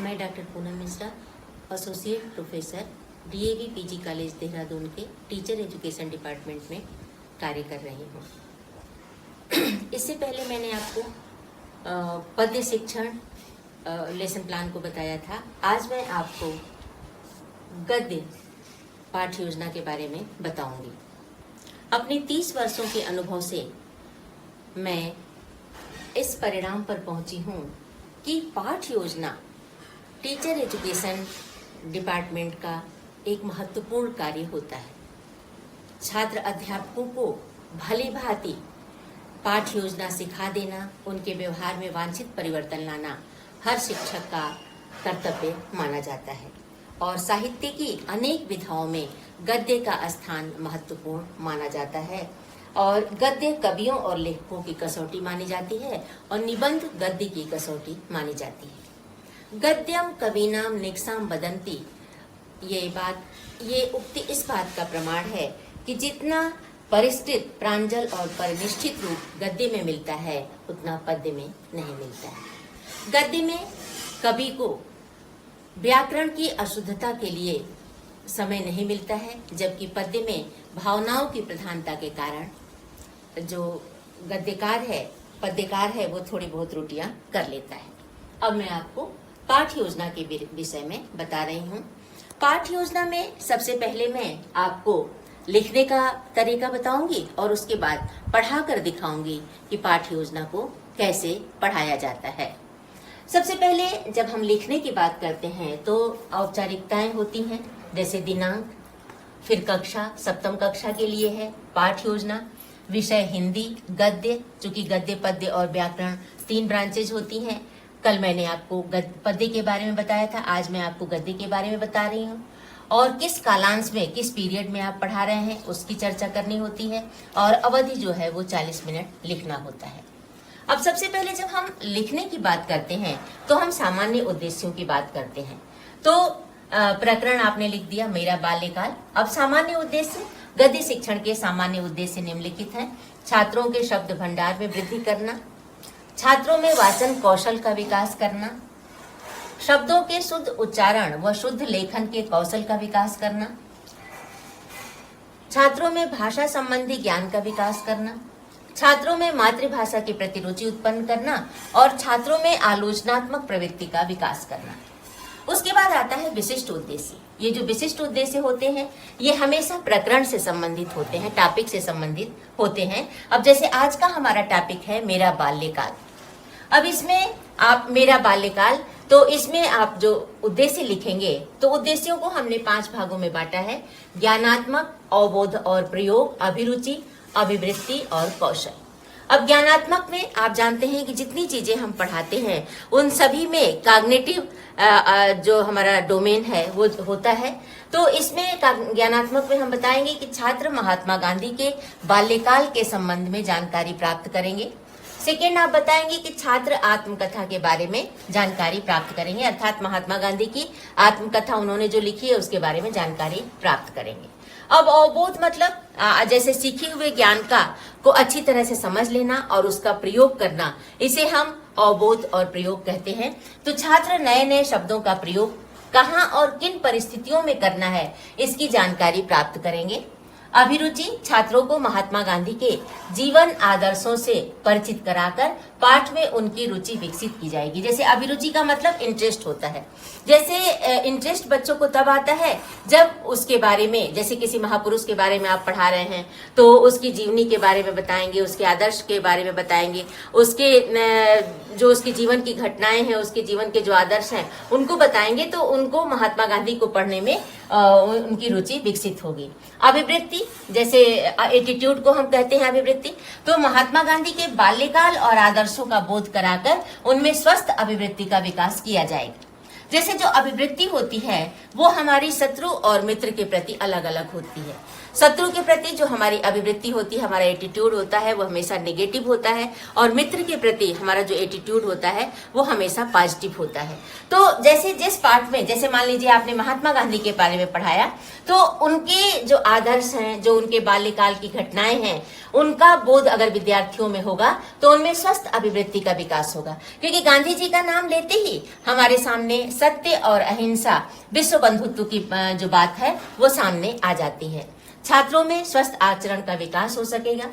मैं doctor Poonam Mishra, associate professor DAV PG college Dehradun के teacher education department में कार्य कर रही हूँ। इससे पहले मैंने आपको पद्य शिक्षण लेसन प्लान को बताया था। आज मैं आपको गद्य पाठ योजना के बारे में बताऊंगी। अपने 30 वर्षों के अनुभव से मैं इस परिणाम पर पहुंची हूं कि पाठ योजना टीचर एजुकेशन डिपार्टमेंट का एक महत्वपूर्ण कार्य होता है। छात्र अध्यापकों को भली भांति पाठ योजना सिखा देना, उनके व्यवहार में वांछित परिवर्तन लाना हर शिक्षक का कर्तव्य माना जाता है और साहित्य की अनेक विधाओं में गद्य का स्थान महत्वपूर्ण माना जाता है और गद्य कवियों और लेखकों की कसौटी मानी जाती है और निबंध गद्य की कसौटी मानी जाती है। गद्यम कवीनाम निक्साम बदंती, ये उक्ति इस बात का प्रमाण है कि जितना परिष्कृत, प्रांजल और परिनिष्ठित रूप गद्य में मिलता है उतना पद्य में नहीं मिलता है। गद्य में कवि को व्याकरण की अशुद्धता के लिए समय नहीं मिलता है, जबकि पद्य में भावनाओं की प्रधानता के कारण जो पद्यकार है वो थोड़ी बहुत त्रुटियां कर लेता है। अब मैं आपको पाठ योजना के विषय में बता रही हूँ। पाठ योजना में सबसे पहले मैं आपको लिखने का तरीका बताऊंगी और उसके बाद पढ़ा कर दिखाऊंगी कि पाठ योजना को कैसे पढ़ाया जाता है। सबसे पहले जब हम लिखने की बात करते हैं तो औपचारिकताएं होती हैं, जैसे दिनांक, फिर कक्षा, सप्तम कक्षा के लिए है पाठ योजना, विषय हिंदी, गद्य, चूंकि गद्य, पद्य और व्याकरण 3 ब्रांचेज होती हैं। कल मैंने आपको पद्य के बारे में बताया था, आज मैं आपको गद्य के बारे में बता रही हूँ और किस कालांश में, किस पीरियड में आप पढ़ा रहे हैं उसकी चर्चा करनी होती है और अवधि जो है वो 40 मिनट लिखना होता है। अब सबसे पहले जब हम लिखने की बात करते हैं तो हम सामान्य उद्देश्यों की बात करते हैं। तो प्रकरण आपने लिख दिया मेरा बाल्यकाल। अब सामान्य उद्देश्य, गद्य शिक्षण के सामान्य उद्देश्य निम्नलिखित हैं। छात्रों के शब्द भंडार में वृद्धि करना, छात्रों में वाचन कौशल का विकास करना, शब्दों के शुद्ध उच्चारण व शुद्ध लेखन के कौशल का विकास करना, छात्रों में भाषा संबंधी ज्ञान का विकास करना, छात्रों में मातृभाषा की प्रति रुचि उत्पन्न करना और छात्रों में आलोचनात्मक प्रवृत्ति का विकास करना। उसके बाद आता है विशिष्ट उद्देश्य। ये जो विशिष्ट उद्देश्य होते हैं ये हमेशा प्रकरण से संबंधित होते हैं, टॉपिक से संबंधित होते हैं। अब जैसे आज का हमारा टॉपिक है मेरा बाल्यकाल। अब इसमें आप मेरा बाल्यकाल, तो इसमें आप जो उद्देश्य लिखेंगे तो उद्देश्यों को हमने 5 भागों में बांटा है। ज्ञानात्मक, अवबोध और प्रयोग, अभिरुचि, अभिवृत्ति और कौशल। अब ज्ञानात्मक में आप जानते हैं कि जितनी चीजें हम पढ़ाते हैं उन सभी में कॉग्निटिव जो हमारा डोमेन है वो होता है। तो इसमें ज्ञानात्मक में हम बताएंगे कि छात्र महात्मा गांधी के बाल्यकाल के संबंध में जानकारी प्राप्त करेंगे। सेकेंड, आप बताएंगे कि छात्र आत्मकथा के बारे में जानकारी प्राप्त करेंगे, अर्थात महात्मा गांधी की आत्मकथा उन्होंने जो लिखी है उसके बारे में जानकारी प्राप्त करेंगे। अब अवबोध मतलब जैसे सीखे हुए ज्ञान को अच्छी तरह से समझ लेना और उसका प्रयोग करना, इसे हम अवबोध और प्रयोग कहते हैं। तो छात्र नए नए शब्दों का प्रयोग कहाँ और किन परिस्थितियों में करना है इसकी जानकारी प्राप्त करेंगे। अभिरुचि, छात्रों को महात्मा गांधी के जीवन आदर्शों से परिचित कराकर पाठ में उनकी रुचि विकसित की जाएगी। जैसे अभिरुचि का मतलब इंटरेस्ट होता है। जैसे इंटरेस्ट बच्चों को तब आता है जब उसके बारे में, जैसे किसी महापुरुष के बारे में आप पढ़ा रहे हैं तो उसकी जीवनी के बारे में बताएंगे, उसके आदर्श के बारे में बताएंगे, उसके जो उसके जीवन की घटनाएं हैं, उसके जीवन के जो आदर्श हैं उनको बताएंगे, तो उनको महात्मा गांधी को पढ़ने में उनकी रुचि विकसित होगी। अभिवृत्ति, जैसे एटीट्यूड को हम कहते हैं अभिवृत्ति, तो महात्मा गांधी के बाल्यकाल और आदर्शों का बोध कराकर उनमें स्वस्थ अभिवृत्ति का विकास किया जाएगा। जैसे जो अभिवृत्ति होती है वो हमारी शत्रु और मित्र के प्रति अलग अलग होती है। शत्रु के प्रति जो हमारी अभिवृत्ति होती है, हमारा एटीट्यूड होता है, वो हमेशा नेगेटिव होता है, और मित्र के प्रति हमारा जो एटीट्यूड होता है वो हमेशा पॉजिटिव होता है। तो जैसे जिस पार्ट में, जैसे मान लीजिए आपने महात्मा गांधी के बारे में पढ़ाया, तो उनके जो आदर्श हैं, जो उनके बाल्यकाल की घटनाएं हैं, उनका बोध अगर विद्यार्थियों में होगा तो उनमें स्वस्थ अभिवृत्ति का विकास होगा। क्योंकि गांधी जी का नाम लेते ही हमारे सामने सत्य और अहिंसा, विश्व बंधुत्व की जो बात है वो सामने आ जाती है। छात्रों में स्वस्थ आचरण का विकास हो सकेगा,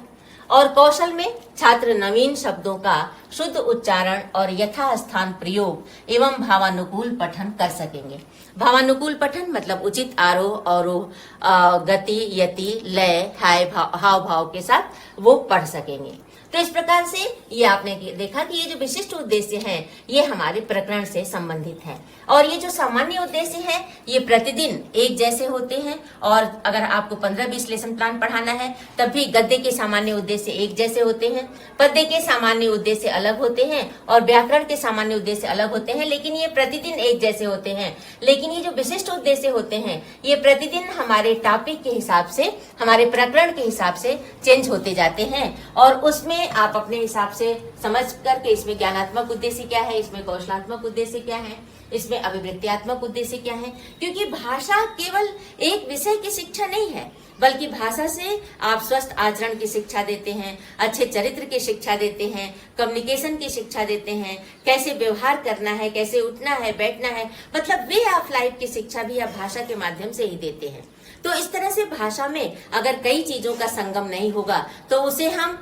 और कौशल में छात्र नवीन शब्दों का शुद्ध उच्चारण और यथास्थान प्रयोग एवं भावानुकूल पठन कर सकेंगे। भावानुकूल पठन मतलब उचित आरोह अवरोह, गति, यति, लय, हाव भाव के साथ वो पढ़ सकेंगे। तो इस प्रकार से ये आपने देखा कि ये जो विशिष्ट उद्देश्य हैं ये हमारे प्रकरण से संबंधित हैं, और ये जो सामान्य उद्देश्य हैं ये प्रतिदिन एक जैसे होते हैं। और अगर आपको 15-20 लेसन प्लान पढ़ाना है तब भी गद्य के सामान्य उद्देश्य एक जैसे होते हैं, पद्य के सामान्य उद्देश्य अलग होते हैं, और व्याकरण के सामान्य उद्देश्य अलग होते हैं, लेकिन ये प्रतिदिन एक जैसे होते हैं। लेकिन ये जो विशिष्ट उद्देश्य होते हैं ये प्रतिदिन हमारे टॉपिक के हिसाब से, हमारे प्रकरण के हिसाब से चेंज होते जाते हैं, और उसमें आप अपने हिसाब से समझ करके इसमें ज्ञानात्मक उद्देश्य क्या है, इसमें कौशलात्मक उद्देश्य क्या है, इसमें अभिवृत्त्यात्मक उद्देश्य क्या है। क्योंकि भाषा केवल एक विषय की शिक्षा नहीं है, बल्कि भाषा से आप स्वस्थ आचरण की शिक्षा देते हैं, अच्छे चरित्र की शिक्षा देते हैं, कम्युनिकेशन की शिक्षा देते हैं, कैसे व्यवहार करना है, कैसे उठना है, बैठना है, मतलब वे ऑफ लाइफ की शिक्षा भी आप भाषा के माध्यम से ही देते हैं। तो इस तरह से भाषा में अगर कई चीजों का संगम नहीं होगा तो उसे हम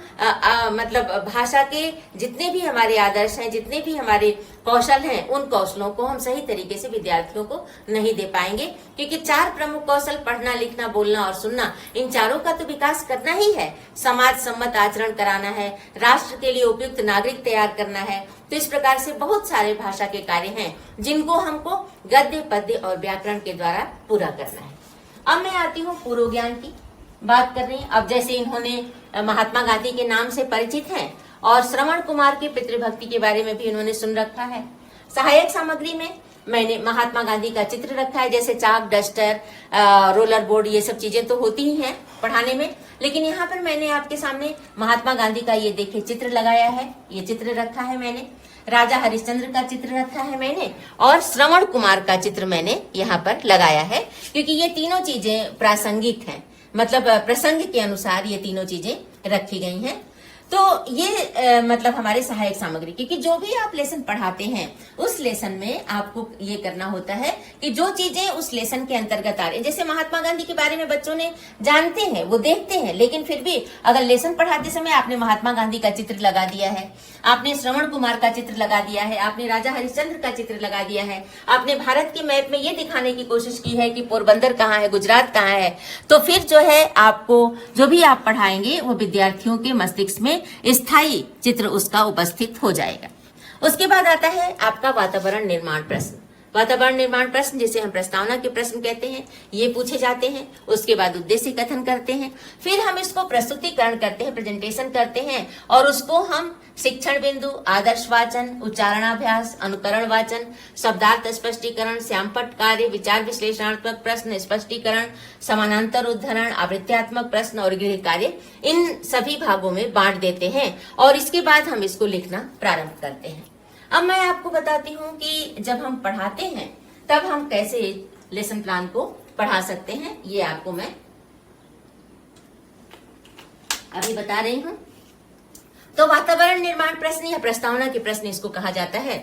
मतलब भाषा के जितने भी हमारे आदर्श हैं, जितने भी हमारे कौशल हैं, उन कौशलों को हम सही तरीके से विद्यार्थियों को नहीं दे पाएंगे। क्योंकि 4 प्रमुख कौशल, पढ़ना, लिखना, बोलना और सुनना, इन चारों का तो विकास करना ही है। समाज सम्मत आचरण कराना है, राष्ट्र के लिए उपयुक्त नागरिक तैयार करना है। तो इस प्रकार से बहुत सारे भाषा के कार्य हैं जिनको हमको गद्य, पद्य और व्याकरण के द्वारा पूरा करना है। अब मैं आती हूँ पूर्व ज्ञान की बात कर रही हूँ। अब जैसे इन्होंने महात्मा गांधी के नाम से परिचित हैं, और श्रवण कुमार की पितृभक्ति के बारे में भी इन्होंने सुन रखा है। सहायक सामग्री में मैंने महात्मा गांधी का चित्र रखा है, जैसे चाक, डस्टर, रोलर बोर्ड, ये सब चीजें तो होती ही हैं पढ़ाने में, लेकिन यहाँ पर मैंने आपके सामने महात्मा गांधी का ये देखिए चित्र लगाया है, ये चित्र रखा है मैंने, राजा हरिश्चंद्र का चित्र रखा है मैंने, और श्रवण कुमार का चित्र मैंने यहाँ पर लगाया है। क्योंकि ये तीनों चीजें प्रासंगिक हैं, मतलब प्रसंग के अनुसार ये तीनों चीजें रखी गई हैं। तो ये मतलब हमारे सहायक सामग्री, क्योंकि जो भी आप लेसन पढ़ाते हैं उस लेसन में आपको ये करना होता है कि जो चीजें उस लेसन के अंतर्गत आ रही है, जैसे महात्मा गांधी के बारे में बच्चों ने जानते हैं, वो देखते हैं, लेकिन फिर भी अगर लेसन पढ़ाते समय आपने महात्मा गांधी का चित्र लगा दिया है, आपने श्रवण कुमार का चित्र लगा दिया है, आपने राजा हरिश्चंद्र का चित्र लगा दिया है, आपने भारत के मैप में ये दिखाने की कोशिश की है कि पोरबंदर कहाँ है, गुजरात कहाँ है, तो फिर जो है आपको जो भी आप पढ़ाएंगे वो विद्यार्थियों के मस्तिष्क में स्थायी चित्र उसका उपस्थित हो जाएगा। उसके बाद आता है आपका वातावरण निर्माण प्रश्न। वातावरण निर्माण प्रश्न, जिसे हम प्रस्तावना के प्रश्न कहते हैं, ये पूछे जाते हैं। उसके बाद उद्देश्य कथन करते हैं, फिर हम इसको प्रस्तुतिकरण करते हैं, प्रेजेंटेशन करते हैं, और उसको हम शिक्षण बिंदु, आदर्श वाचन, उच्चारणाभ्यास, अनुकरण वाचन, शब्दार्थ स्पष्टीकरण, श्यामपट्ट कार्य, विचार विश्लेषणात्मक प्रश्न, स्पष्टीकरण, समानांतर उद्धरण, आवृत्त्यात्मक प्रश्न और गृह कार्य, इन सभी भागों में बांट देते हैं, और इसके बाद हम इसको लिखना प्रारंभ करते हैं। अब मैं आपको बताती हूँ कि जब हम पढ़ाते हैं तब हम कैसे लेसन प्लान को पढ़ा सकते हैं, ये आपको मैं अभी बता रही हूँ। तो वातावरण निर्माण प्रश्न या प्रस्तावना के प्रश्न इसको कहा जाता है।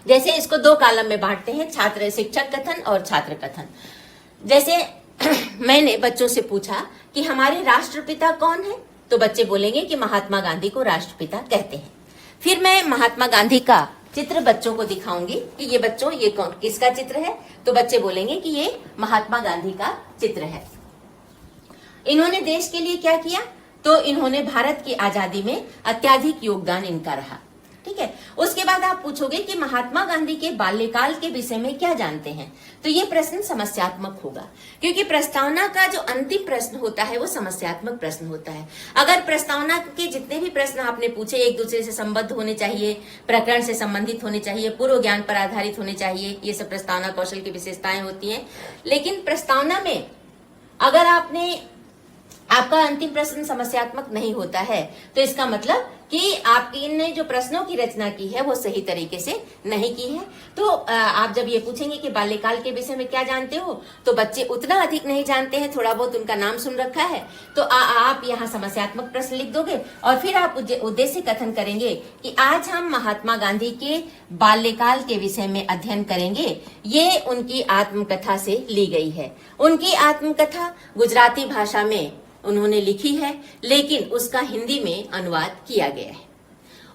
जैसे इसको 2 कॉलम में बांटते हैं, छात्र शिक्षक कथन और छात्र कथन। जैसे मैंने बच्चों से पूछा कि हमारे राष्ट्रपिता कौन है, तो बच्चे बोलेंगे कि महात्मा गांधी को राष्ट्रपिता कहते हैं। फिर मैं महात्मा गांधी का चित्र बच्चों को दिखाऊंगी कि ये बच्चों ये कौन किसका चित्र है, तो बच्चे बोलेंगे कि ये महात्मा गांधी का चित्र है। इन्होंने देश के लिए क्या किया, तो इन्होंने भारत की आजादी में अत्यधिक योगदान इनका रहा। ठीक है। उसके बाद आप पूछोगे कि महात्मा गांधी के बाल्यकाल के विषय में क्या जानते हैं, तो ये प्रश्न समस्यात्मक होगा, क्योंकि प्रस्तावना का जो अंतिम प्रश्न होता है वो समस्यात्मक प्रश्न होता है। अगर प्रस्तावना के जितने भी प्रश्न आपने पूछे एक दूसरे से संबद्ध होने चाहिए, प्रकरण से संबंधित होने चाहिए, पूर्व ज्ञान पर आधारित होने चाहिए, ये सब प्रस्तावना कौशल की विशेषताएं होती हैं। लेकिन प्रस्तावना में अगर आपका अंतिम प्रश्न समस्यात्मक नहीं होता है तो इसका मतलब कि आपकी ने जो प्रश्नों की रचना की है वो सही तरीके से नहीं की है। तो आप जब ये पूछेंगे कि बाल्यकाल के विषय में क्या जानते हो, तो बच्चे उतना अधिक नहीं जानते हैं, थोड़ा बहुत उनका नाम सुन रखा है, तो आप यहाँ समस्यात्मक प्रश्न लिख दोगे और फिर आप उद्देश्य कथन करेंगे कि आज हम महात्मा गांधी के बाल्यकाल के विषय में अध्ययन करेंगे। ये उनकी आत्मकथा से ली गई है। उनकी आत्मकथा गुजराती भाषा में उन्होंने लिखी है, लेकिन उसका हिंदी में अनुवाद किया गया है।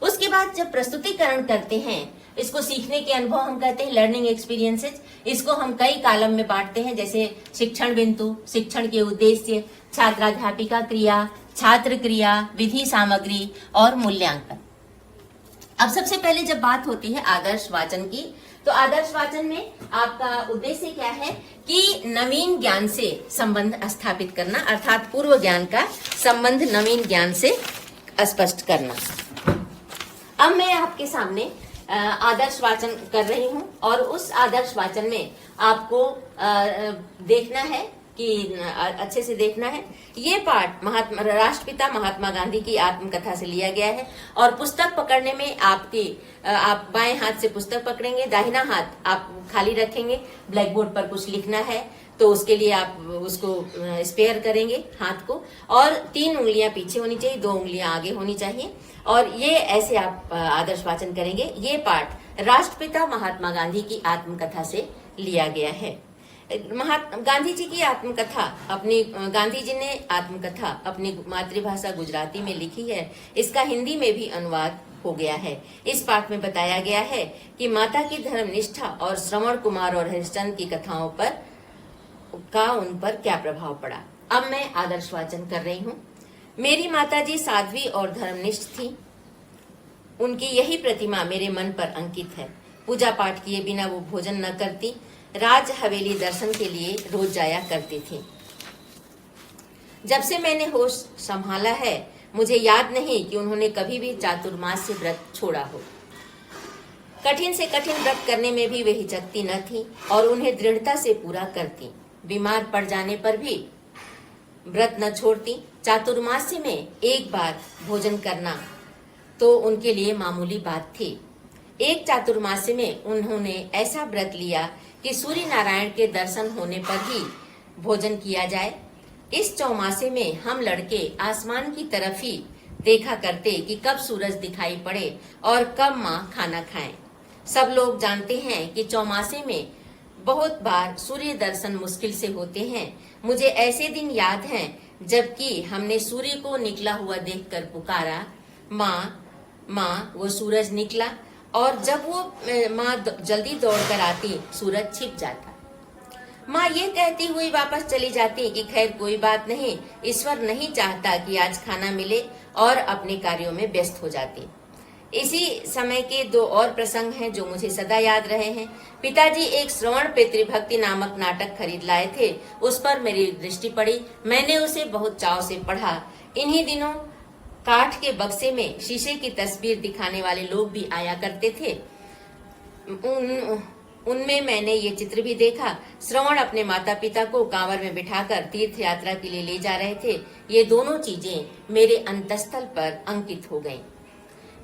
उसके बाद जब प्रस्तुतिकरण करते हैं, इसको सीखने के अनुभव हम कहते हैं, लर्निंग एक्सपीरियंसेस। इसको हम कई कॉलम में बांटते हैं, जैसे शिक्षण बिंदु, शिक्षण के उद्देश्य, छात्राध्यापिका क्रिया, छात्र क्रिया, विधि सामग्री और मूल्यांकन। अब सबसे पहले जब बात होती है आदर्श वाचन की, तो आदर्श वाचन में आपका उद्देश्य क्या है कि नवीन ज्ञान से संबंध स्थापित करना, अर्थात पूर्व ज्ञान का संबंध नवीन ज्ञान से स्पष्ट करना। अब मैं आपके सामने आदर्श वाचन कर रही हूं और उस आदर्श वाचन में आपको देखना है कि अच्छे से देखना है। ये पाठ राष्ट्रपिता महात्मा गांधी की आत्मकथा से लिया गया है और पुस्तक पकड़ने में आप बाएं हाथ से पुस्तक पकड़ेंगे, दाहिना हाथ आप खाली रखेंगे। ब्लैक बोर्ड पर कुछ लिखना है तो उसके लिए आप उसको स्पेयर करेंगे हाथ को, और 3 उंगलियां पीछे होनी चाहिए, 2 उंगलियां आगे होनी चाहिए, और ये ऐसे आप आदर्श वाचन करेंगे। ये पाठ राष्ट्रपिता महात्मा गांधी की आत्मकथा से लिया गया है। गांधी जी की आत्मकथा गांधी जी ने आत्मकथा अपनी मातृभाषा गुजराती में लिखी है। इसका हिंदी में भी अनुवाद हो गया है। इस पाठ में बताया गया है कि माता की धर्मनिष्ठा और श्रवण कुमार और हरिश्चंद्र की कथाओं का उन पर क्या प्रभाव पड़ा। अब मैं आदर्श वाचन कर रही हूँ। मेरी माताजी साध्वी और धर्मनिष्ठ थी। उनकी यही प्रतिमा मेरे मन पर अंकित है। पूजा पाठ किए बिना वो भोजन न करती। राज हवेली दर्शन के लिए रोज जाया करती थी। जब से मैंने होश संभाला है, मुझे याद नहीं कि उन्होंने कभी भी चातुर्मास्य व्रत छोड़ा हो। कठिन से कठिन व्रत करने में भी वे हिचकती न थी और उन्हें दृढ़ता से पूरा करती। बीमार पड़ जाने पर भी व्रत न छोड़ती। चातुर्मास्य में एक बार भोजन करना तो उनके लिए मामूली बात थी। एक चातुर्मास्य में उन्होंने ऐसा व्रत लिया कि सूर्य नारायण के दर्शन होने पर ही भोजन किया जाए। इस चौमासे में हम लड़के आसमान की तरफ ही देखा करते कि कब सूरज दिखाई पड़े और कब माँ खाना खाएं। सब लोग जानते हैं कि चौमासे में बहुत बार सूर्य दर्शन मुश्किल से होते हैं। मुझे ऐसे दिन याद हैं जबकि हमने सूर्य को निकला हुआ देखकर पुकारा, माँ माँ। वो सूरज निकला और जब वो माँ जल्दी दौड़कर आती, सूरज छिप जाता। माँ ये कहती हुई वापस चली जाती कि खैर कोई बात नहीं, ईश्वर नहीं चाहता कि आज खाना मिले, और अपने कार्यों में व्यस्त हो जाती। इसी समय के 2 और प्रसंग हैं जो मुझे सदा याद रहे हैं। पिताजी एक श्रवण पितृभक्ति नामक नाटक खरीद लाए थे। उस पर मेरी दृष्टि पड़ी। मैंने उसे बहुत चाव से पढ़ा। इन्हीं दिनों काठ के बक्से में शीशे की तस्वीर दिखाने वाले लोग भी आया करते थे। उनमें मैंने ये चित्र भी देखा। श्रवण अपने माता पिता को कांवर में बिठाकर तीर्थ यात्रा के लिए ले जा रहे थे। ये दोनों चीजें मेरे अंतस्थल पर अंकित हो गईं।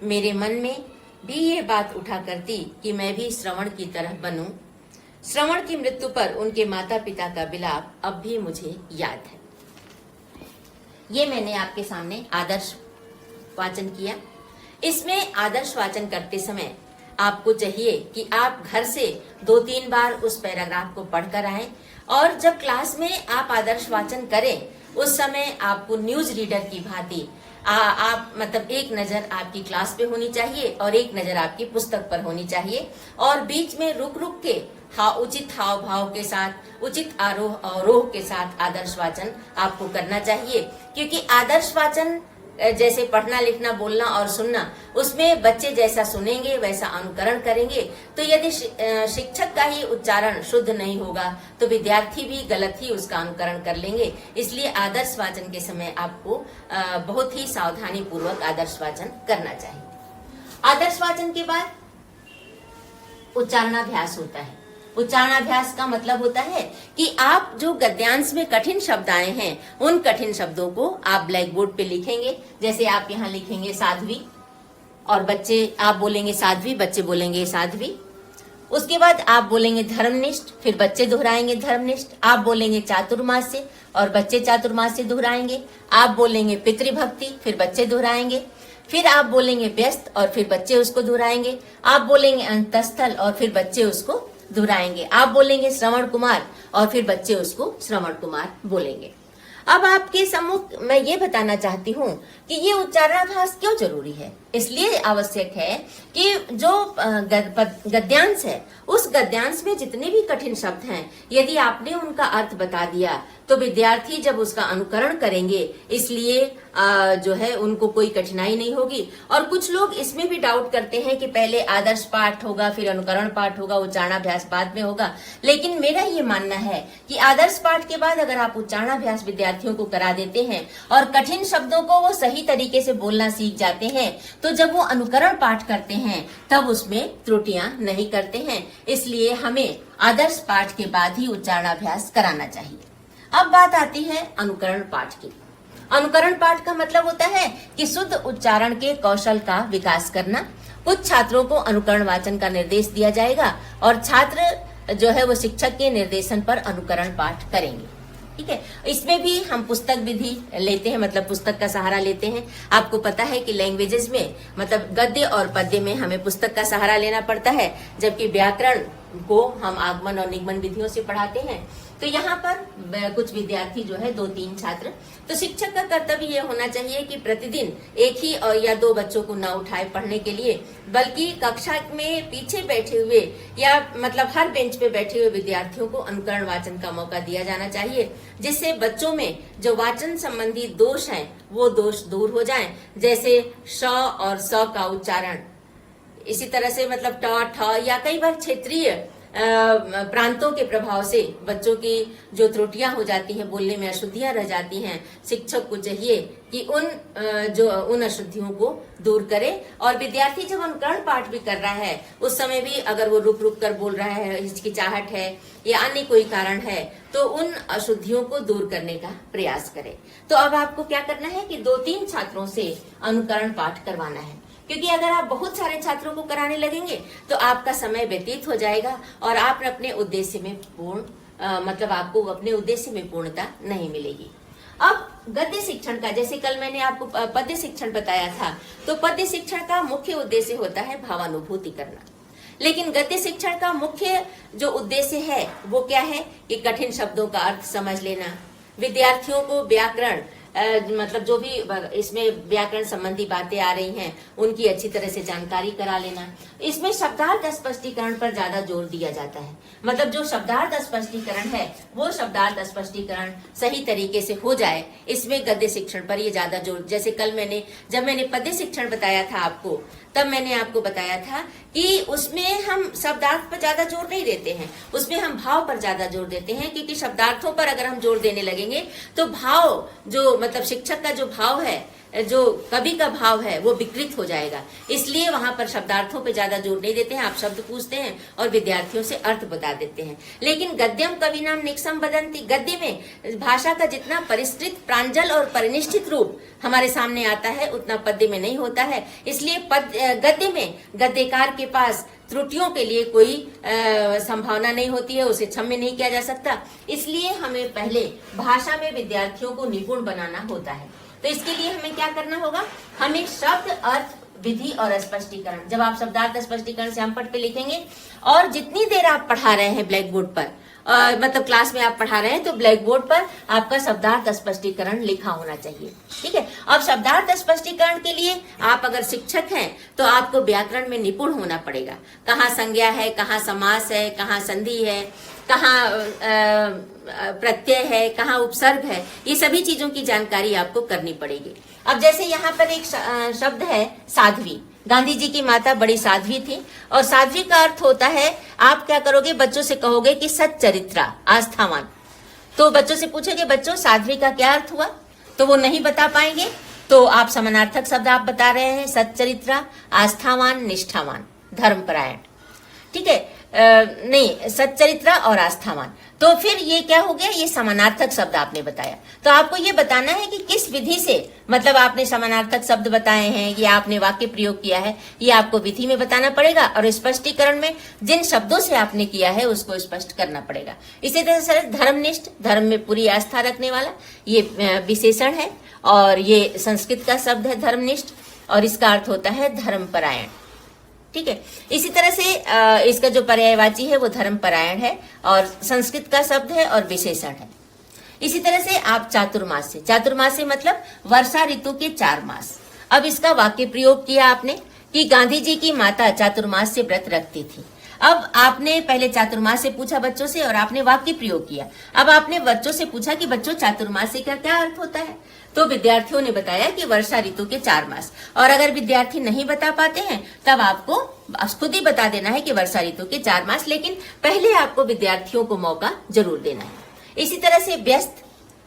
मेरे मन में भी ये बात उठा करती कि मैं भी श्रवण की तरह बनूं। श्रवण की मृत्यु पर उनके माता पिता का विलाप अब भी मुझे याद है। ये मैंने आपके सामने आदर्श वाचन किया। इसमें आदर्श वाचन करते समय आपको चाहिए कि आप घर से 2-3 बार उस पैराग्राफ को पढ़कर आएं, और जब क्लास में आप आदर्श वाचन करें उस समय आपको न्यूज रीडर की भांति आप मतलब एक नजर आपकी क्लास पे होनी चाहिए और एक नजर आपकी पुस्तक पर होनी चाहिए, और बीच में रुक रुक के उचित हाव भाव के साथ, उचित आरोह अवरोह के साथ आदर्श वाचन आपको करना चाहिए। क्योंकि आदर्श वाचन जैसे पढ़ना लिखना बोलना और सुनना, उसमें बच्चे जैसा सुनेंगे वैसा अनुकरण करेंगे। तो यदि शिक्षक का ही उच्चारण शुद्ध नहीं होगा तो विद्यार्थी भी गलत ही उसका अनुकरण कर लेंगे। इसलिए आदर्श वाचन के समय आपको बहुत ही सावधानी पूर्वक आदर्श वाचन करना चाहिए। आदर्श वाचन के बाद उच्चारणाभ्यास होता है। उच्चारणाभ्यास का मतलब होता है कि आप जो गद्यांश में कठिन शब्द आए हैं उन कठिन शब्दों को आप ब्लैक बोर्ड पे लिखेंगे। जैसे आप यहाँ लिखेंगे साध्वी, और बच्चे आप बोलेंगे साध्वी, बच्चे बोलेंगे साध्वी। उसके बाद आप बोलेंगे धर्मनिष्ठ, फिर बच्चे दोहराएंगे धर्मनिष्ठ। आप बोलेंगे चातुर्मास्य और बच्चे चातुर्मास्य दोहराएंगे। आप बोलेंगे पितृभक्ति, फिर बच्चे दोहराएंगे। फिर आप बोलेंगे व्यस्त और फिर बच्चे उसको दोहराएंगे। आप बोलेंगे अंतस्थल और फिर बच्चे उसको दोहराएंगे। आप बोलेंगे श्रवण कुमार और फिर बच्चे उसको श्रवण कुमार बोलेंगे। अब आपके सम्मुख मैं ये बताना चाहती हूँ कि ये उच्चारणाभ्यास क्यों जरूरी है। इसलिए आवश्यक है कि जो गद्यांश है उस गद्यांश में जितने भी कठिन शब्द हैं यदि आपने उनका अर्थ बता दिया तो विद्यार्थी जब उसका अनुकरण करेंगे इसलिए जो है उनको कोई कठिनाई नहीं होगी। और कुछ लोग इसमें भी डाउट करते हैं कि पहले आदर्श पाठ होगा, फिर अनुकरण पाठ होगा, उच्चारणाभ्यास बाद में होगा। लेकिन मेरा ये मानना है कि आदर्श पाठ के बाद अगर आप उच्चारणाभ्यास विद्यार्थियों को करा देते हैं और कठिन शब्दों को वो सही तरीके से बोलना सीख जाते हैं तो जब वो अनुकरण पाठ करते हैं तब उसमें त्रुटियां नहीं करते हैं। इसलिए हमें आदर्श पाठ के बाद ही उच्चारणाभ्यास कराना चाहिए। अब बात आती है अनुकरण पाठ की। अनुकरण पाठ का मतलब होता है कि शुद्ध उच्चारण के कौशल का विकास करना। कुछ छात्रों को अनुकरण वाचन का निर्देश दिया जाएगा और छात्र जो है वो शिक्षक के निर्देशन पर अनुकरण पाठ करेंगे। ठीक है, इसमें भी हम पुस्तक विधि लेते हैं, मतलब पुस्तक का सहारा लेते हैं। आपको पता है कि लैंग्वेजेस में मतलब गद्य और पद्य में हमें पुस्तक का सहारा लेना पड़ता है, जबकि व्याकरण को हम आगमन और निगमन विधियों से पढ़ाते हैं। तो यहाँ पर कुछ विद्यार्थी जो है 2-3 छात्र, तो शिक्षक का कर्तव्य ये होना चाहिए कि प्रतिदिन एक ही और या 2 बच्चों को ना उठाए पढ़ने के लिए, बल्कि कक्षा में पीछे बैठे हुए या मतलब हर बेंच पे बैठे हुए विद्यार्थियों को अनुकरण वाचन का मौका दिया जाना चाहिए, जिससे बच्चों में जो वाचन संबंधी दोष हैं वो दोष दूर हो जाएं। जैसे श और स का उच्चारण, इसी तरह से मतलब ट, ठ या कई बार क्षेत्रीय प्रांतों के प्रभाव से बच्चों की जो त्रुटियां हो जाती हैं, बोलने में अशुद्धियां रह जाती हैं। शिक्षक को चाहिए कि उन अशुद्धियों को दूर करे। और विद्यार्थी जब अनुकरण पाठ भी कर रहा है उस समय भी अगर वो रुक रुक कर बोल रहा है, हिचकिचाहट है या अन्य कोई कारण है, तो उन अशुद्धियों को दूर करने का प्रयास करे। तो अब आपको क्या करना है कि 2-3 छात्रों से अनुकरण पाठ करवाना है, क्योंकि अगर आप बहुत सारे छात्रों को कराने लगेंगे तो आपका समय व्यतीत हो जाएगा और आप अपने उद्देश्य में मतलब आपको अपने उद्देश्य में पूर्णता नहीं मिलेगी। अब गद्य शिक्षण का, जैसे कल मैंने आपको पद्य शिक्षण बताया था, तो पद्य शिक्षण का मुख्य उद्देश्य होता है भावानुभूति करना। लेकिन गद्य शिक्षण का मुख्य जो उद्देश्य है वो क्या है कि कठिन शब्दों का अर्थ समझ लेना, विद्यार्थियों को व्याकरण मतलब जो भी इसमें व्याकरण संबंधी बातें आ रही हैं उनकी अच्छी तरह से जानकारी करा लेना। इसमें शब्दार्थ स्पष्टीकरण पर ज्यादा जोर दिया जाता है, मतलब जो शब्दार्थ स्पष्टीकरण है वो शब्दार्थ स्पष्टीकरण सही तरीके से हो जाए, इसमें गद्य शिक्षण पर ये ज्यादा जोर। जैसे कल जब मैंने पद्य शिक्षण बताया था आपको, तब मैंने आपको बताया था कि उसमें हम शब्दार्थ पर ज्यादा जोर नहीं देते हैं, उसमें हम भाव पर ज्यादा जोर देते हैं, क्योंकि शब्दार्थों पर अगर हम जोर देने लगेंगे तो भाव जो मतलब शिक्षक का जो भाव है, जो कवि का भाव है, वो विकृत हो जाएगा। इसलिए वहां पर शब्दार्थों पे ज्यादा जोर नहीं देते हैं, आप शब्द पूछते हैं और विद्यार्थियों से अर्थ बता देते हैं। लेकिन गद्यम कविनाम निक्सम वदन्ति, गद्य में भाषा का जितना परिष्कृत, प्रांजल और परिनिष्ठित रूप हमारे सामने आता है उतना पद्य में नहीं होता है। इसलिए गद्य में गद्यकार के पास त्रुटियों के लिए कोई संभावना नहीं होती है, उसे क्षम्य नहीं किया जा सकता। इसलिए हमें पहले भाषा में विद्यार्थियों को निपुण बनाना होता है। तो इसके लिए हमें क्या करना होगा, हमें शब्द, अर्थ, विधि और स्पष्टीकरण, जब आप शब्दार्थ स्पष्टीकरण से हम पट पे लिखेंगे और जितनी देर आप पढ़ा रहे हैं ब्लैक बोर्ड पर, मतलब क्लास में आप पढ़ा रहे हैं तो ब्लैक बोर्ड पर आपका शब्दार्थ स्पष्टीकरण लिखा होना चाहिए। ठीक है, अब शब्दार्थ स्पष्टीकरण के लिए आप अगर शिक्षक हैं तो आपको व्याकरण में निपुण होना पड़ेगा। कहाँ संज्ञा है, कहाँ समास है, कहाँ संधि है, कहाँ प्रत्यय है, कहाँ उपसर्ग है, ये सभी चीजों की जानकारी आपको करनी पड़ेगी। अब जैसे यहाँ पर एक शब्द है साध्वी। गांधी जी की माता बड़ी साध्वी थी और साध्वी का अर्थ होता है, आप क्या करोगे, बच्चों से कहोगे कि सच्चरित्रा, आस्थावान। तो बच्चों से पूछोगे बच्चों साध्वी का क्या अर्थ हुआ, तो वो नहीं बता पाएंगे, तो आप समानार्थक शब्द आप बता रहे हैं, सच्चरित्रा, आस्थावान, निष्ठावान, धर्मपरायण। ठीक है, नहीं, सच्चरित्रा और आस्थावान। तो फिर ये क्या हो गया, ये समानार्थक शब्द आपने बताया। तो आपको ये बताना है कि किस विधि से, मतलब आपने समानार्थक शब्द बताए हैं, ये आपने वाक्य प्रयोग किया है, ये आपको विधि में बताना पड़ेगा और स्पष्टीकरण में जिन शब्दों से आपने किया है उसको स्पष्ट करना पड़ेगा। इसी तरह से धर्मनिष्ठ, धर्म में पूरी आस्था रखने वाला, ये विशेषण है और ये संस्कृत का शब्द है धर्मनिष्ठ और इसका अर्थ होता है धर्मपरायण। ठीक है, इसी तरह से इसका जो पर्यायवाची है वो धर्मपरायण है और संस्कृत का शब्द है और विशेषण है। इसी तरह से आप चातुर्मास्य, चातुर्मास्य मतलब वर्षा ऋतु के 4 मास। अब इसका वाक्य प्रयोग किया आपने कि गांधी जी की माता चातुर्मास्य व्रत रखती थी। अब आपने पहले चातुर्मास्य पूछा बच्चों से और आपने वाक्य प्रयोग किया। अब आपने बच्चों से पूछा कि बच्चों चातुर्मास्य का क्या अर्थ होता है, तो विद्यार्थियों ने बताया कि वर्षा ऋतु के 4 मास। और अगर विद्यार्थी नहीं बता पाते हैं तब आपको खुद ही बता देना है कि वर्षा ऋतु के 4 मास, लेकिन पहले आपको विद्यार्थियों को मौका जरूर देना है। इसी तरह से व्यस्त,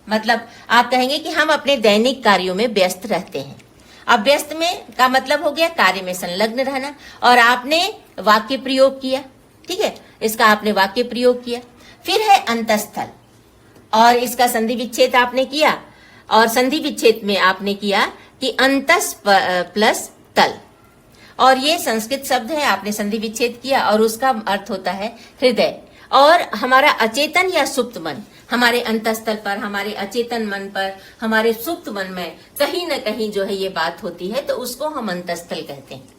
मतलब आप कहेंगे कि हम अपने दैनिक कार्यों में व्यस्त रहते हैं। अब व्यस्त में का मतलब हो गया कार्य में संलग्न रहना और आपने वाक्य प्रयोग किया। ठीक है, इसका आपने वाक्य प्रयोग किया। फिर है अंतस्थल और इसका संधि विच्छेद आपने किया और संधि विच्छेद में आपने किया कि अंतस प्लस तल, और ये संस्कृत शब्द है, आपने संधि विच्छेद किया और उसका अर्थ होता है हृदय। और हमारा अचेतन या सुप्त मन, हमारे अंतस्थल पर, हमारे अचेतन मन पर, हमारे सुप्त मन में कहीं न कहीं जो है ये बात होती है, तो उसको हम अंतस्थल कहते हैं।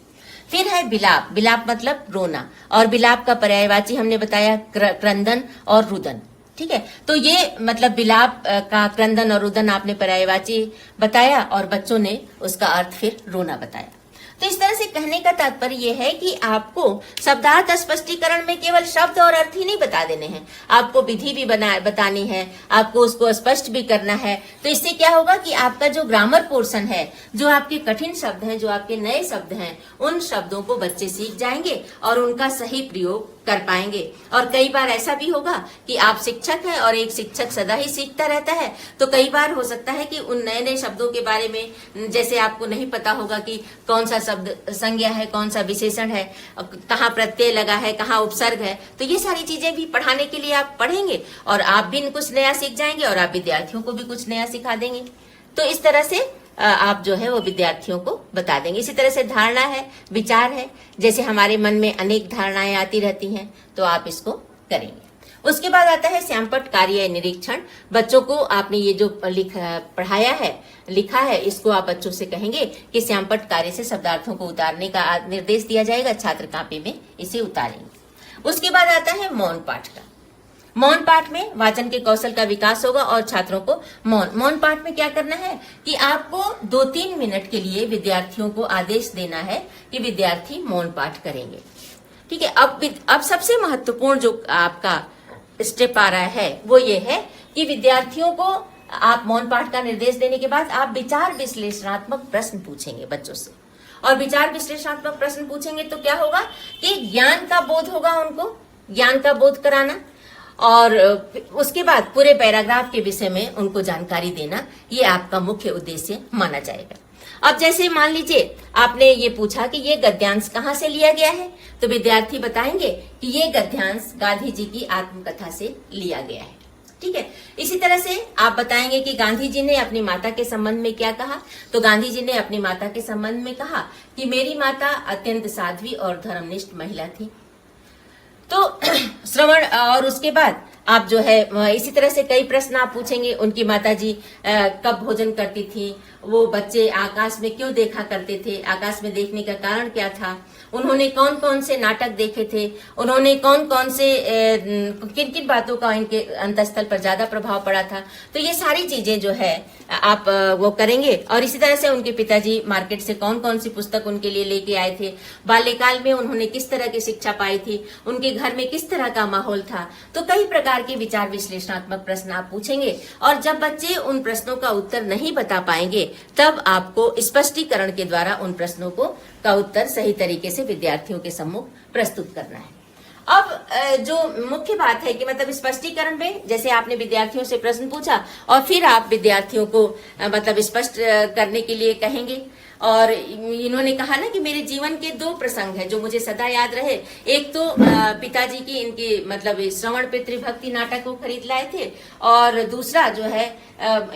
फिर है विलाप, विलाप मतलब रोना, और विलाप का पर्यायवाची हमने बताया क्रंदन और रुदन। ठीक है, तो ये मतलब विलाप का क्रंदन और रुदन आपने पर्यायवाची बताया और बच्चों ने उसका अर्थ फिर रोना बताया। तो इस तरह से कहने का तात्पर्य यह है कि आपको शब्दार्थ स्पष्टीकरण में केवल शब्द और अर्थ ही नहीं बता देने हैं, आपको विधि भी बतानी है, आपको उसको स्पष्ट भी करना है। तो इससे क्या होगा कि आपका जो ग्रामर पोर्शन है, जो आपके कठिन शब्द हैं, जो आपके नए शब्द हैं, उन शब्दों को बच्चे सीख जाएंगे और उनका सही प्रयोग कर पाएंगे। और कई बार ऐसा भी होगा कि आप शिक्षक हैं और एक शिक्षक सदा ही सीखता रहता है, तो कई बार हो सकता है कि उन नए नए शब्दों के बारे में जैसे आपको नहीं पता होगा कि कौन सा शब्द संज्ञा है, कौन सा विशेषण है, कहाँ प्रत्यय लगा है, कहाँ उपसर्ग है, तो ये सारी चीजें भी पढ़ाने के लिए आप पढ़ेंगे और आप भी कुछ नया सीख जाएंगे और आप विद्यार्थियों को भी कुछ नया सिखा देंगे। तो इस तरह से आप जो है वो विद्यार्थियों को बता देंगे। इसी तरह से धारणा है, विचार है, जैसे हमारे मन में अनेक धारणाएं आती रहती हैं, तो आप इसको करेंगे। उसके बाद आता है श्यामपट्ट कार्य निरीक्षण। बच्चों को आपने ये जो पढ़ाया है, लिखा है, इसको आप बच्चों से कहेंगे कि श्यामपट्ट कार्य से शब्दार्थों को उतारने का निर्देश दिया जाएगा, छात्र कापी में इसे उतारेंगे। उसके बाद आता है मौन पाठ का। मौन पाठ में वाचन के कौशल का विकास होगा और छात्रों को मौन पाठ में क्या करना है कि आपको 2-3 मिनट के लिए विद्यार्थियों को आदेश देना है कि विद्यार्थी मौन पाठ करेंगे। ठीक है, अब सबसे महत्वपूर्ण जो आपका स्टेप आ रहा है वो ये है कि विद्यार्थियों को आप मौन पाठ का निर्देश देने के बाद आप विचार विश्लेषणात्मक प्रश्न पूछेंगे बच्चों से। और विचार विश्लेषणात्मक प्रश्न पूछेंगे तो क्या होगा कि ज्ञान का बोध होगा, उनको ज्ञान का बोध कराना, और उसके बाद पूरे पैराग्राफ के विषय में उनको जानकारी देना, ये आपका मुख्य उद्देश्य माना जाएगा। अब जैसे मान लीजिए आपने ये पूछा कि ये गद्यांश कहाँ से लिया गया है, तो विद्यार्थी बताएंगे कि ये गद्यांश गांधी जी की आत्मकथा से लिया गया है। ठीक है, इसी तरह से आप बताएंगे कि गांधी जी ने अपनी माता के संबंध में क्या कहा, तो गांधी जी ने अपनी माता के संबंध में कहा कि मेरी माता अत्यंत साध्वी और धर्मनिष्ठ महिला थी। तो श्रवण, और उसके बाद आप जो है इसी तरह से कई प्रश्न आप पूछेंगे। उनकी माताजी कब भोजन करती थी, वो बच्चे आकाश में क्यों देखा करते थे, आकाश में देखने का कारण क्या था, उन्होंने कौन कौन से नाटक देखे थे, उन्होंने कौन कौन से किन किन बातों का इनके अंतस्थल पर ज्यादा प्रभाव पड़ा था। तो ये सारी चीजें जो है आप वो करेंगे। और इसी तरह से उनके पिताजी मार्केट से कौन कौन सी पुस्तक उनके लिए लेके आए थे, बाल्यकाल में उन्होंने किस तरह की शिक्षा पाई थी, उनके घर में किस तरह का माहौल था। तो कई प्रकार के विचार विश्लेषणात्मक प्रश्न आप पूछेंगे और जब बच्चे उन प्रश्नों का उत्तर नहीं बता पाएंगे तब आपको स्पष्टीकरण के द्वारा उन प्रश्नों का उत्तर सही तरीके से विद्यार्थियों के सम्मुख प्रस्तुत करना है। अब जो मुख्य बात है कि मतलब स्पष्टीकरण में जैसे आपने विद्यार्थियों से प्रश्न पूछा और फिर आप विद्यार्थियों को मतलब स्पष्ट करने के लिए कहेंगे। और इन्होंने कहा ना कि मेरे जीवन के 2 प्रसंग है जो मुझे सदा याद रहे। एक तो पिताजी की इनकी मतलब श्रवण पितृभक्ति नाटक को खरीद लाए थे, और दूसरा जो है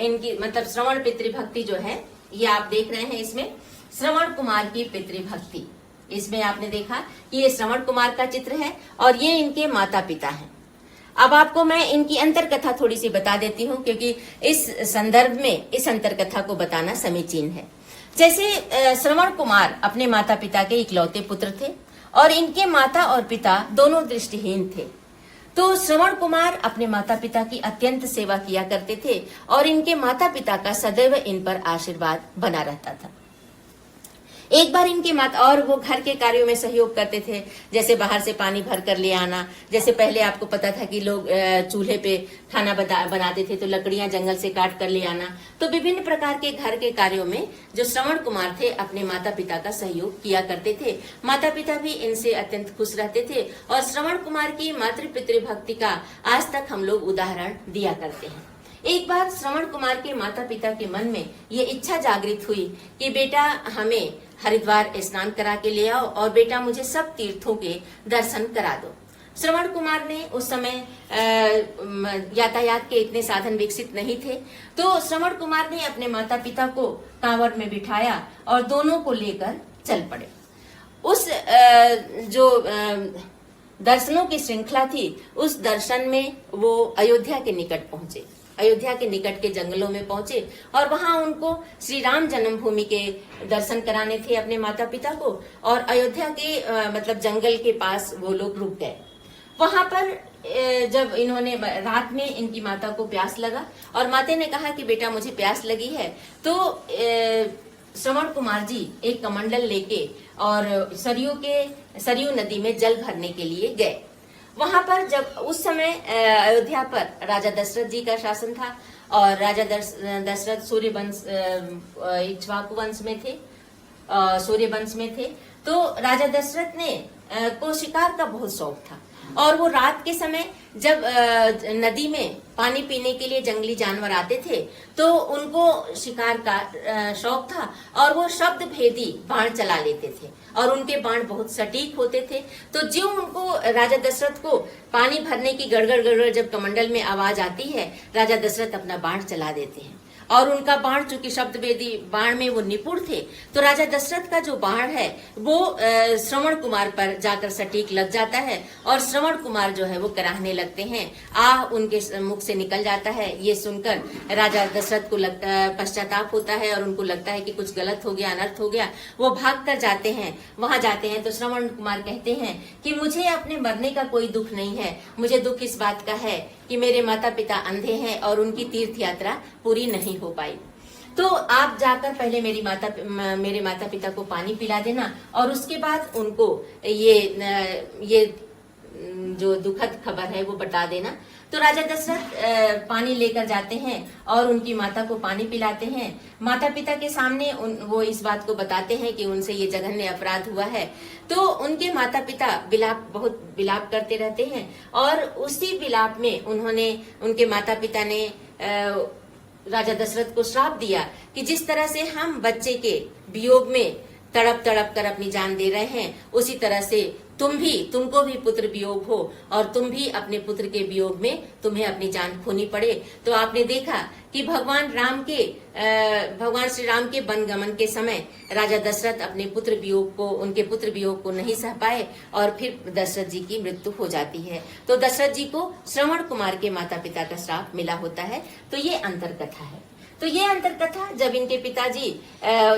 इनकी मतलब श्रवण पितृभक्ति जो है ये आप देख रहे हैं इसमें श्रवण कुमार की पितृभक्ति। इसमें आपने देखा कि ये श्रवण कुमार का चित्र है और ये इनके माता पिता हैं। अब आपको मैं इनकी अंतर कथा थोड़ी सी बता देती हूँ, क्योंकि इस संदर्भ में इस अंतर कथा को बताना समीचीन है। जैसे श्रवण कुमार अपने माता पिता के इकलौते पुत्र थे और इनके माता और पिता दोनों दृष्टिहीन थे। तो श्रवण कुमार अपने माता पिता की अत्यंत सेवा किया करते थे और इनके माता पिता का सदैव इन पर आशीर्वाद बना रहता था। एक बार इनके माता और वो घर के कार्यों में सहयोग करते थे, जैसे बाहर से पानी भर कर ले आना। जैसे पहले आपको पता था कि लोग चूल्हे पे खाना बनाते थे तो लकड़ियां जंगल से काट कर ले आना। तो विभिन्न प्रकार के घर के कार्यों में जो श्रवण कुमार थे अपने माता पिता का सहयोग किया करते थे। माता पिता भी इनसे अत्यंत खुश रहते थे और श्रवण कुमार की मातृ पितृभक्ति का आज तक हम लोग उदाहरण दिया करते हैं। एक बार श्रवण कुमार के माता पिता के मन में ये इच्छा जागृत हुई कि बेटा हमें हरिद्वार स्नान करा के ले आओ और बेटा मुझे सब तीर्थों के दर्शन करा दो। श्रवण कुमार ने उस समय यातायात के इतने साधन विकसित नहीं थे, तो श्रवण कुमार ने अपने माता पिता को कांवड़ में बिठाया और दोनों को लेकर चल पड़े। उस जो दर्शनों की श्रृंखला थी उस दर्शन में वो अयोध्या के निकट पहुंचे। अयोध्या के निकट के जंगलों में पहुंचे और वहां उनको श्री राम जन्मभूमि के दर्शन कराने थे अपने माता पिता को। और अयोध्या के मतलब जंगल के पास वो लोग रुक गए। वहां पर जब इन्होंने रात में इनकी माता को प्यास लगा और माता ने कहा कि बेटा मुझे प्यास लगी है, तो श्रवण कुमार जी एक कमंडल लेके और सरयू नदी में जल भरने के लिए गए। वहां पर जब उस समय अयोध्या पर राजा दशरथ जी का शासन था और राजा दशरथ सूर्यवंश इक्ष्वाकु वंश में थे, सूर्यवंश में थे। तो राजा दशरथ ने को शिकार का बहुत शौक था और वो रात के समय जब नदी में पानी पीने के लिए जंगली जानवर आते थे तो उनको शिकार का शौक था और वो शब्द भेदी बाण चला लेते थे और उनके बाण बहुत सटीक होते थे। तो जो उनको राजा दशरथ को पानी भरने की गड़गड़ गड़गड़ जब कमंडल में आवाज आती है, राजा दशरथ अपना बाण चला देते हैं और उनका बाण चूंकि शब्दभेदी बाण में वो निपुण थे, तो राजा दशरथ का जो बाण है वो श्रवण कुमार पर जाकर सटीक लग जाता है और श्रवण कुमार जो है वो कराहने लगते हैं। आह उनके मुख से निकल जाता है। ये सुनकर राजा दशरथ को पश्चाताप होता है और उनको लगता है कि कुछ गलत हो गया, अनर्थ हो गया। वो भाग कर जाते हैं। वहां जाते हैं तो श्रवण कुमार कहते हैं कि मुझे अपने मरने का कोई दुख नहीं है, मुझे दुख इस बात का है कि मेरे माता पिता अंधे हैं और उनकी तीर्थ यात्रा पूरी नहीं हो पाई। तो आप जाकर पहले मेरे माता पिता को पानी पिला देना और उसके बाद उनको ये जो दुखद खबर है वो बता देना। तो राजा दशरथ पानी लेकर जाते हैं और उनकी माता को पानी पिलाते हैं। माता पिता के सामने वो इस बात को बताते हैं कि उनसे ये जघन्य अपराध हुआ है। तो उनके माता पिता बहुत विलाप करते रहते हैं और उसी विलाप में उनके माता पिता ने राजा दशरथ को श्राप दिया कि जिस तरह से हम बच्चे के वियोग में तड़प तड़प कर अपनी जान दे रहे हैं, उसी तरह से तुमको भी पुत्र वियोग हो और तुम भी अपने पुत्र के वियोग में तुम्हें अपनी जान खोनी पड़े। तो आपने देखा कि भगवान श्री राम के वनगमन के समय राजा दशरथ उनके पुत्र वियोग को नहीं सह पाए और फिर दशरथ जी की मृत्यु हो जाती है। तो दशरथ जी को श्रवण कुमार के माता पिता का श्राप मिला होता है। तो ये अंतर कथा है। तो ये अंतर कथा जब इनके पिताजी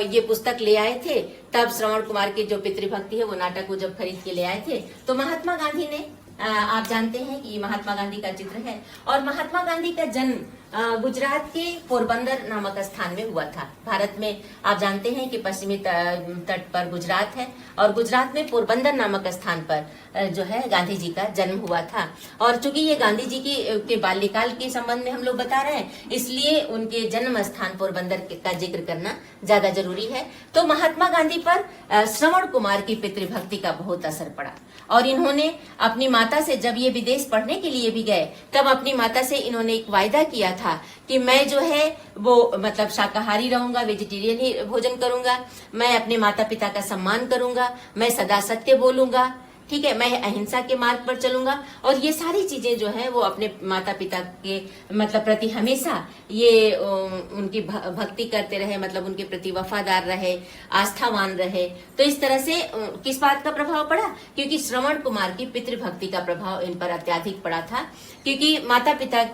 ये पुस्तक ले आए थे, तब श्रवण कुमार की जो पितृभक्ति है वो नाटक को जब खरीद के ले आए थे, तो महात्मा गांधी ने आप जानते हैं कि महात्मा गांधी का चित्र है और महात्मा गांधी का जन्म गुजरात के पोरबंदर नामक स्थान में हुआ था। भारत में आप जानते हैं कि पश्चिमी तट पर गुजरात है और गुजरात में पोरबंदर नामक स्थान पर जो है गांधी जी का जन्म हुआ था। और चूंकि ये गांधी जी के बाल्यकाल के संबंध में हम लोग बता रहे हैं, इसलिए उनके जन्म स्थान पोरबंदर का जिक्र करना ज्यादा जरूरी है। तो महात्मा गांधी पर श्रवण कुमार की पितृभक्ति का बहुत असर पड़ा और इन्होंने अपनी माता से, जब ये विदेश पढ़ने के लिए भी गए, तब अपनी माता से इन्होंने एक वायदा किया था कि मैं जो है वो मतलब शाकाहारी रहूंगा, वेजिटेरियन ही भोजन करूंगा, मैं अपने माता पिता का सम्मान करूंगा, मैं सदा सत्य बोलूंगा, ठीक है, मैं अहिंसा के मार्ग पर चलूंगा। और ये सारी चीजें जो है वो अपने माता पिता के मतलब प्रति हमेशा ये उनकी भक्ति करते रहे, मतलब उनके प्रति वफादार रहे, आस्थावान रहे। तो इस तरह से किस बात का प्रभाव पड़ा? क्योंकि श्रवण कुमार की पितृभक्ति का प्रभाव इन पर अत्यधिक पड़ा था। क्योंकि माता पिता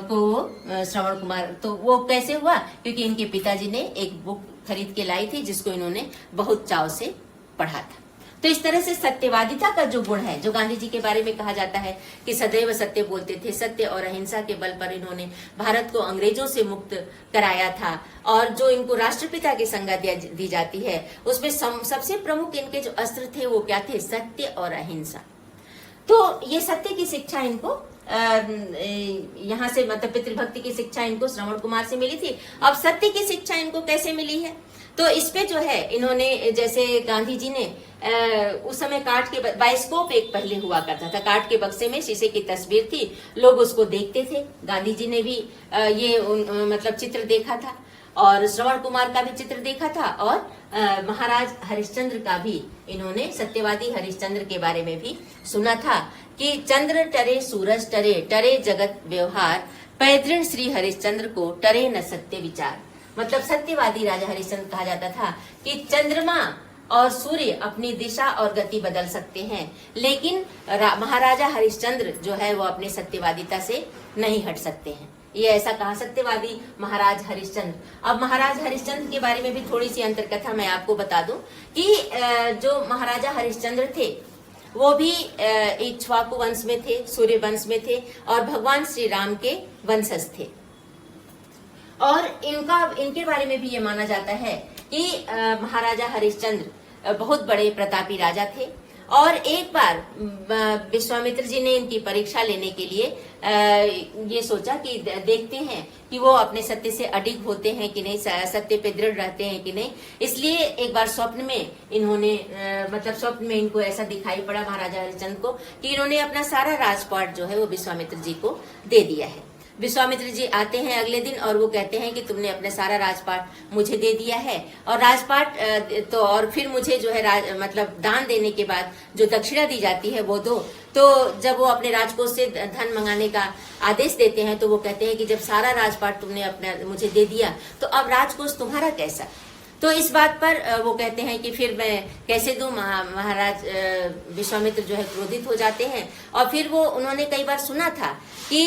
को श्रवण कुमार, तो वो कैसे हुआ? क्योंकि इनके पिताजी ने एक बुक खरीद के लाई थी जिसको इन्होंने बहुत चाव से पढ़ा था। तो इस तरह से सत्यवादिता का जो गुण है, जो गांधी जी के बारे में कहा जाता है कि सदैव सत्य बोलते थे, सत्य और अहिंसा के बल पर इन्होंने भारत को अंग्रेजों से मुक्त कराया था। और जो इनको राष्ट्रपिता की संज्ञा दी जाती है, उसमें सबसे प्रमुख इनके जो अस्त्र थे वो क्या थे? सत्य और अहिंसा। तो ये सत्य की शिक्षा इनको यहाँ से, मतलब पितृभक्ति की शिक्षा इनको श्रवण कुमार से मिली थी। अब सत्य की शिक्षा इनको कैसे मिली है? तो इसपे जो है इन्होंने, जैसे गांधी जी ने उस समय काठ के बायोस्कोप एक पहले हुआ करता था, काठ के बक्से में शीशे की तस्वीर थी, लोग उसको देखते थे। गांधी जी ने भी ये मतलब चित्र देखा था और श्रवण कुमार का भी चित्र देखा था और महाराज हरिश्चंद्र का भी इन्होंने, सत्यवादी हरिश्चंद्र के बारे में भी सुना था कि चंद्र टरे सूरज टरे, टरे जगत व्यवहार, पैदृण श्री हरिश्चंद्र को टरे न सत्य विचार। मतलब सत्यवादी राजा हरिश्चंद्र कहा जाता था कि चंद्रमा और सूर्य अपनी दिशा और गति बदल सकते हैं, लेकिन महाराजा हरिश्चंद्र जो है वो अपने सत्यवादिता से नहीं हट सकते हैं। ये ऐसा कहा सत्यवादी महाराज हरिश्चंद्र। अब महाराज हरिश्चंद्र के बारे में भी थोड़ी सी अंतरकथा मैं आपको बता दूं कि जो महाराजा हरिश्चंद्र थे वो भी इक्ष्वाकु वंश में थे, सूर्य वंश में थे और भगवान श्री राम के वंशज थे। और इनके बारे में भी ये माना जाता है कि महाराजा हरिश्चंद्र बहुत बड़े प्रतापी राजा थे। और एक बार विश्वामित्र जी ने इनकी परीक्षा लेने के लिए ये सोचा कि देखते हैं कि वो अपने सत्य से अडिग होते हैं कि नहीं, सत्य पे दृढ़ रहते हैं कि नहीं। इसलिए एक बार स्वप्न में इन्होंने मतलब स्वप्न में इनको ऐसा दिखाई पड़ा महाराजा हरिश्चंद्र को कि इन्होंने अपना सारा राजपाट जो है वो विश्वामित्र जी को दे दिया है। विश्वामित्र जी आते हैं अगले दिन और वो कहते हैं कि तुमने अपने सारा राजपाट मुझे दे दिया है और राजपाट तो और फिर मुझे जो है मतलब दान देने के बाद जो दक्षिणा दी जाती है वो दो। तो जब वो अपने राजकोष से धन मंगाने का आदेश देते हैं तो वो कहते हैं कि जब सारा राजपाट तुमने अपना मुझे दे दिया तो अब राजकोष तुम्हारा कैसा? तो इस बात पर वो कहते हैं कि फिर मैं कैसे दूं? महाराज विश्वामित्र जो है क्रोधित हो जाते हैं। और फिर वो उन्होंने कई बार सुना था कि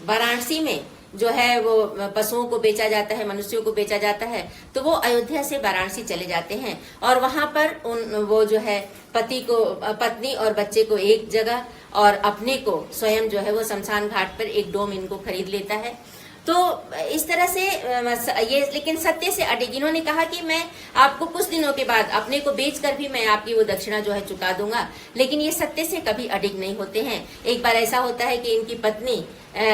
वाराणसी में जो है वो पशुओं को बेचा जाता है, मनुष्यों को बेचा जाता है। तो वो अयोध्या से वाराणसी चले जाते हैं और वहां पर वो जो है पत्नी और बच्चे को एक जगह और अपने को स्वयं जो है वो शमशान घाट पर एक डोम इनको खरीद लेता है। तो इस तरह से ये, लेकिन सत्य से अडिग। इन्होंने कहा कि मैं आपको कुछ दिनों के बाद अपने को बेचकर भी मैं आपकी वो दक्षिणा जो है चुका दूंगा, लेकिन ये सत्य से कभी अडिग नहीं होते हैं। एक बार ऐसा होता है कि इनकी पत्नी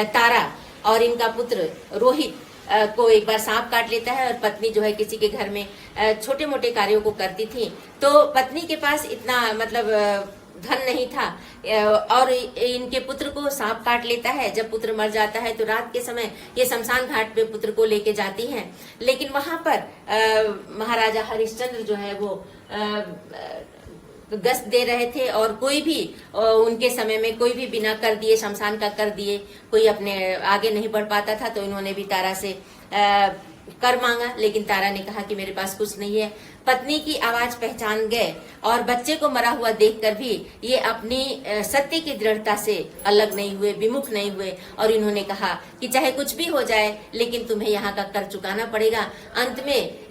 तारा और इनका पुत्र रोहित को एक बार सांप काट लेता है और पत्नी जो है किसी के घर में छोटे मोटे कार्यों को करती थी। तो पत्नी के पास इतना मतलब धन नहीं था और इनके पुत्र को सांप काट लेता है। जब पुत्र मर जाता है तो रात के समय ये शमशान घाट पे पुत्र को लेके जाती हैं, लेकिन वहां पर महाराजा हरिश्चंद्र जो है वो गश्त दे रहे थे और कोई भी उनके समय में कोई भी बिना कर दिए, शमशान का कर दिए, कोई अपने आगे नहीं बढ़ पाता था। तो इन्होंने भी तारा से कर मांगा, लेकिन तारा ने कहा कि मेरे पास कुछ नहीं है। पत्नी की आवाज पहचान गए और बच्चे को मरा हुआ देखकर भी ये अपनी सत्य की दृढ़ता से अलग नहीं हुए, विमुख नहीं हुए और इन्होंने कहा कि चाहे कुछ भी हो जाए लेकिन तुम्हें यहाँ का कर चुकाना पड़ेगा। अंत में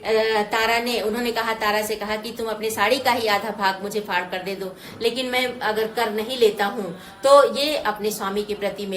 तारा से कहा कि तुम अपनी साड़ी का ही आधा भाग मुझे फाड़ कर दे दो, लेकिन मैं अगर कर नहीं लेता हूँ तो ये अपने स्वामी के प्रति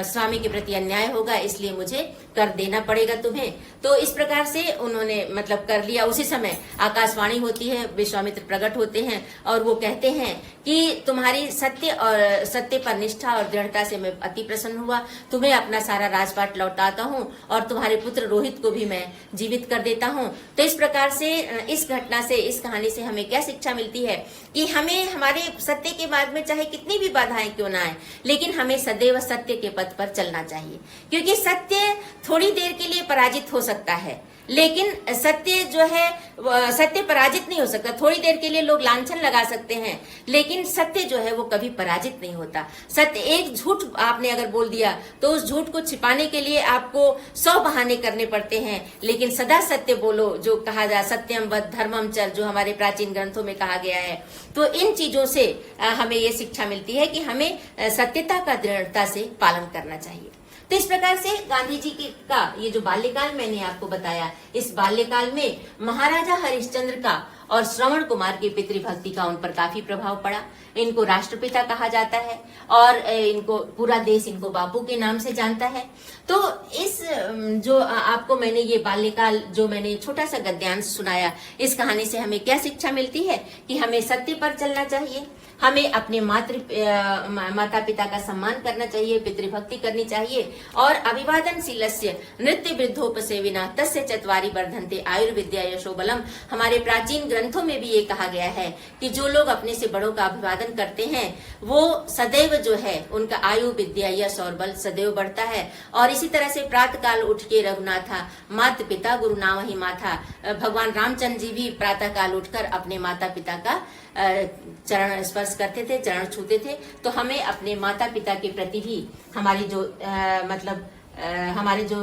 स्वामी के प्रति अन्याय होगा, इसलिए मुझे कर देना पड़ेगा तुम्हें। तो इस प्रकार से उन्होंने मतलब कर लिया। उसी समय आकाशवाणी होती है, विश्वामित्र प्रकट होते हैं और वो कहते हैं कि तुम्हारी सत्य पर निष्ठा और दृढ़ता से मैं अति प्रसन्न हुआ, तुम्हें अपना सारा राजपाट लौटाता हूँ और तुम्हारे पुत्र रोहित को भी मैं जीवित कर देता हूँ। तो इस प्रकार से इस घटना से, इस कहानी से हमें क्या शिक्षा मिलती है कि हमें हमारे सत्य के मार्ग में चाहे कितनी भी बाधाएं क्यों ना आए, लेकिन हमें सदैव सत्य के पथ पर चलना चाहिए, क्योंकि सत्य थोड़ी देर के लिए पराजित हो सकता है, लेकिन सत्य जो है सत्य पराजित नहीं हो सकता। थोड़ी देर के लिए लोग लांछन लगा सकते हैं, लेकिन सत्य जो है वो कभी पराजित नहीं होता। सत्य, एक झूठ आपने अगर बोल दिया तो उस झूठ को छिपाने के लिए आपको 100 बहाने करने पड़ते हैं, लेकिन सदा सत्य बोलो, जो कहा जा सत्यम वद धर्मम चर, जो हमारे प्राचीन ग्रंथों में कहा गया है। तो इन चीजों से हमें ये शिक्षा मिलती है कि हमें सत्यता का दृढ़ता से पालन करना चाहिए। तो इस प्रकार से गांधी जी का ये जो बाल्यकाल मैंने आपको बताया, इस बाल्यकाल में महाराजा हरिश्चंद्र का और श्रवण कुमार की पितृभक्ति का उन पर काफी प्रभाव पड़ा। इनको राष्ट्रपिता कहा जाता है और इनको पूरा देश इनको बापू के नाम से जानता है। तो इस जो आपको मैंने ये बाल्यकाल जो मैंने छोटा सा गद्यांश सुनाया, इस कहानी से हमें क्या शिक्षा मिलती है कि हमें सत्य पर चलना चाहिए, हमें अपने माता पिता का सम्मान करना चाहिए, पितृभक्ति करनी चाहिए और अभिवादनशीलस्य नृत्य वृद्धोपसेविना तस्य चत्वारि वर्धन्ते आयुर्विद्या यशो बलम। हमारे प्राचीन ग्रंथों में भी ये कहा गया है कि जो लोग अपने से बड़ों का अभिवादन करते हैं वो सदैव जो है उनका आयु, विद्या, यश और बल सदैव बढ़ता है। और इसी तरह से प्रातः काल उठ के रघुनाथा माता पिता गुरु नाम ही माथा, भगवान रामचंद्र जी भी प्रातः काल उठकर अपने माता पिता का चरण स्पर्श करते थे, चरण छूते थे। तो हमें अपने माता पिता के प्रति भी हमारी जो हमारे जो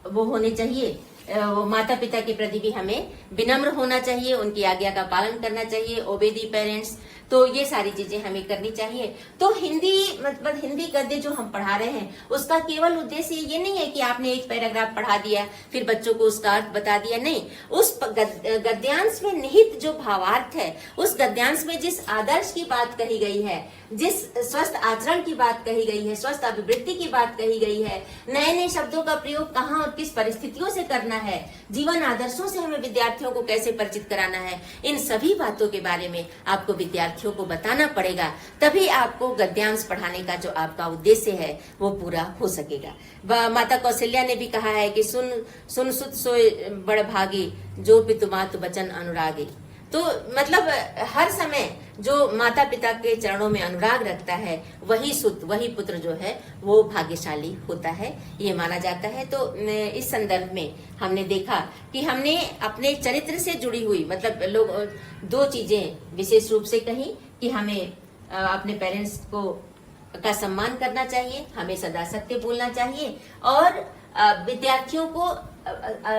वो होने चाहिए, वो माता पिता के प्रति भी हमें विनम्र होना चाहिए, उनकी आज्ञा का पालन करना चाहिए, ओबे दी पेरेंट्स। तो ये सारी चीजें हमें करनी चाहिए। तो हिंदी गद्य जो हम पढ़ा रहे हैं उसका केवल उद्देश्य ये नहीं है कि आपने एक पैराग्राफ पढ़ा दिया फिर बच्चों को उसका अर्थ बता दिया, नहीं। उस गद्यांश में निहित जो भावार्थ है, उस गद्यांश में जिस आदर्श की बात कही गई है, जिस स्वस्थ आचरण की बात कही गई है, स्वस्थ अभिवृत्ति की बात कही गई है, नए नए शब्दों का प्रयोग कहाँ और किस परिस्थितियों से करना है, जीवन आदर्शों से हमें विद्यार्थियों को कैसे परिचित कराना है, इन सभी बातों के बारे में आपको विद्यार्थियों को बताना पड़ेगा। तभी आपको गद्यांश पढ़ाने का जो आपका उद्देश्य है वो पूरा हो सकेगा। माता कौशल्या ने भी कहा है कि सुन सुत सोय बड़ भागी, जो पितु मातु बचन अनुरागी। तो मतलब हर समय जो माता पिता के चरणों में अनुराग रखता है वही सुत, वही पुत्र जो है वो भाग्यशाली होता है, ये माना जाता है। तो इस संदर्भ में हमने देखा कि हमने अपने चरित्र से जुड़ी हुई लोग 2 चीजें विशेष रूप से कही कि हमें अपने पेरेंट्स को का सम्मान करना चाहिए, हमें सदा सत्य बोलना चाहिए और विद्यार्थियों को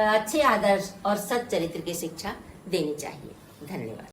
अच्छे आदर्श और सच्चरित्र की शिक्षा देनी चाहिए। धन्यवाद।